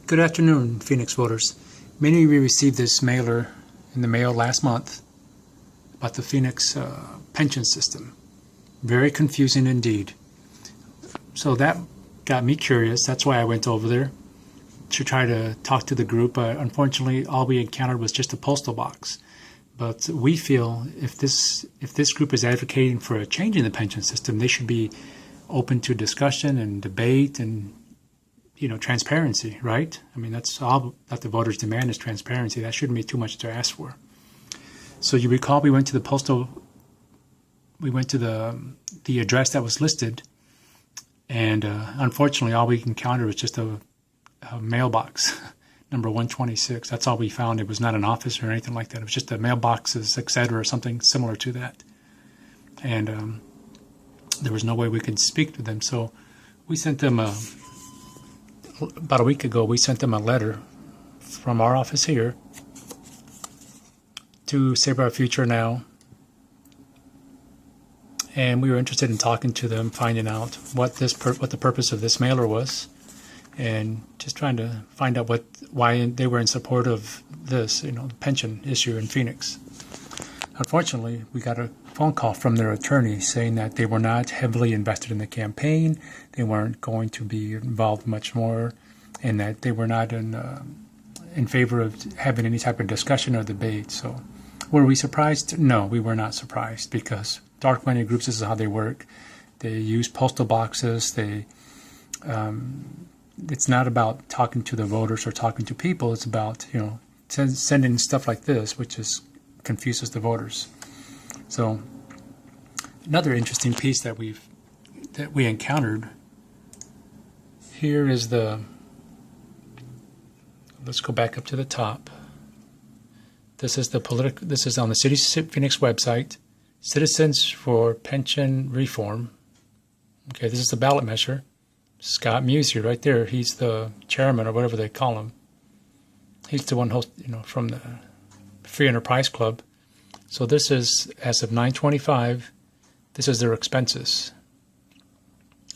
Good afternoon, Phoenix voters. Many of you received this mailer in the mail last month about the Phoenix pension system. Very confusing indeed. So that got me curious. That's why I went over there to try to talk to the group. Unfortunately, all we encountered was just a postal box. But we feel if this group is advocating for a change in the pension system, they should be open to discussion and debate and transparency, right? I mean, that's all that the voters demand is transparency. That shouldn't be too much to ask for. So you recall we went to the address that was listed, and unfortunately, all we encountered was just a mailbox, number 126. That's all we found. It was not an office or anything like that. It was just a mailboxes, etc., or something similar to that. And there was no way we could speak to them. So we sent them about a week ago, we sent them a letter from our office here to Save Our Future Now. And we were interested in talking to them, finding out what the purpose of this mailer was, and just trying to find out why they were in support of this, the pension issue in Phoenix. Unfortunately, we got a phone call from their attorney saying that they were not heavily invested in the campaign, they weren't going to be involved much more, and that they were not in favor of having any type of discussion or debate. So, were we surprised? No, we were not surprised, because dark money groups, this is how they work. They use postal boxes. It's not about talking to the voters or talking to people. It's about sending stuff like this, which confuses the voters. So another interesting piece that we encountered here is let's go back up to the top. This is on the City of Phoenix website, Citizens for Pension Reform. Okay, this is the ballot measure. Scott Musier right there, he's the chairman or whatever they call him. He's the one host, from the Free Enterprise Club. So this is, as of 9/25, this is their expenses.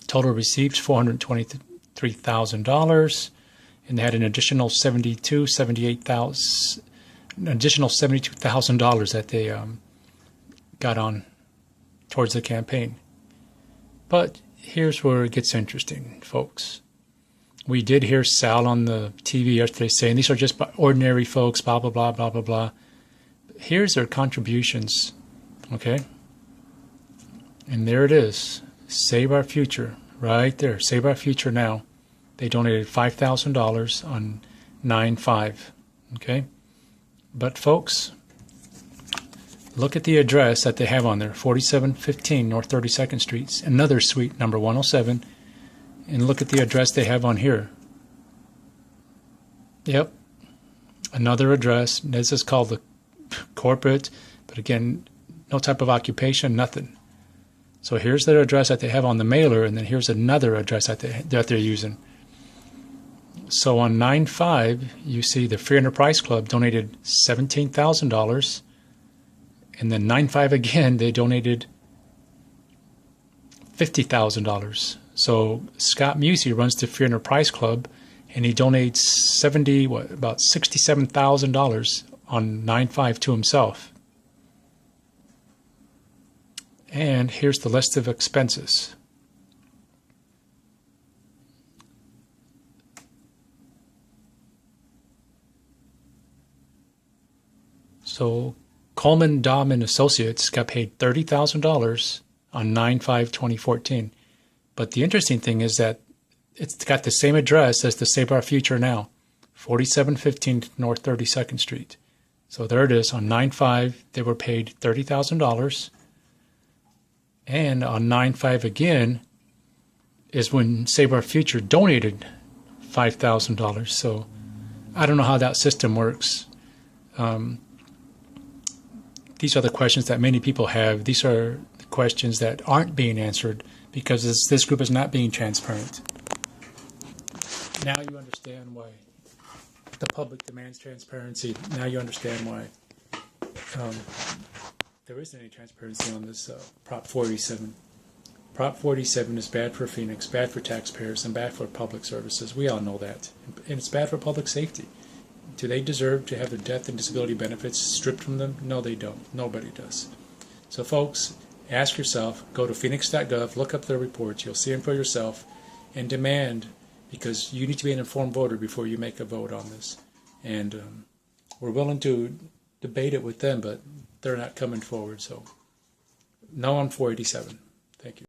Total receipts, $423,000, and they had an additional $72,000 that they got on towards the campaign. But here's where it gets interesting, folks. We did hear Sal on the TV yesterday saying these are just ordinary folks, blah, blah, blah, blah, blah, blah. Here's their contributions, okay? And there it is. Save Our Future, right there. Save Our Future Now. They donated $5,000 on 9/5, okay? But, folks, look at the address that they have on there, 4715 North 32nd Street, another suite, number 107. And look at the address they have on here. Yep, another address. This is called the corporate, but again, no type of occupation, nothing. So here's their address that they have on the mailer, and then here's another address that they're using. So on 9/5, you see the Free Enterprise Club donated $17,000, and then 9/5 again, they donated $50,000. So Scott Musier runs the Free Enterprise Club, and he donates about $67,000 on 9/5 to himself. And here's the list of expenses. So Coleman, Dahm and Associates got paid $30,000 on 9/5/2014. But the interesting thing is that it's got the same address as the Save Our Future Now, 4715 North 32nd Street. So there it is. On 9/5, they were paid $30,000. And on 9/5 again is when Save Our Future donated $5,000. So I don't know how that system works. These are the questions that many people have. These are the questions that aren't being answered because this group is not being transparent. Now you understand why the public demands transparency. Now you understand why there isn't any transparency on this Prop 487. Prop 47 is bad for Phoenix, bad for taxpayers, and bad for public services. We all know that. And it's bad for public safety. Do they deserve to have their death and disability benefits stripped from them? No, they don't. Nobody does. So, folks, ask yourself, go to phoenix.gov, look up their reports. You'll see them for yourself, and demand, because you need to be an informed voter before you make a vote on this. And we're willing to debate it with them, but they're not coming forward. So, no on 487. Thank you.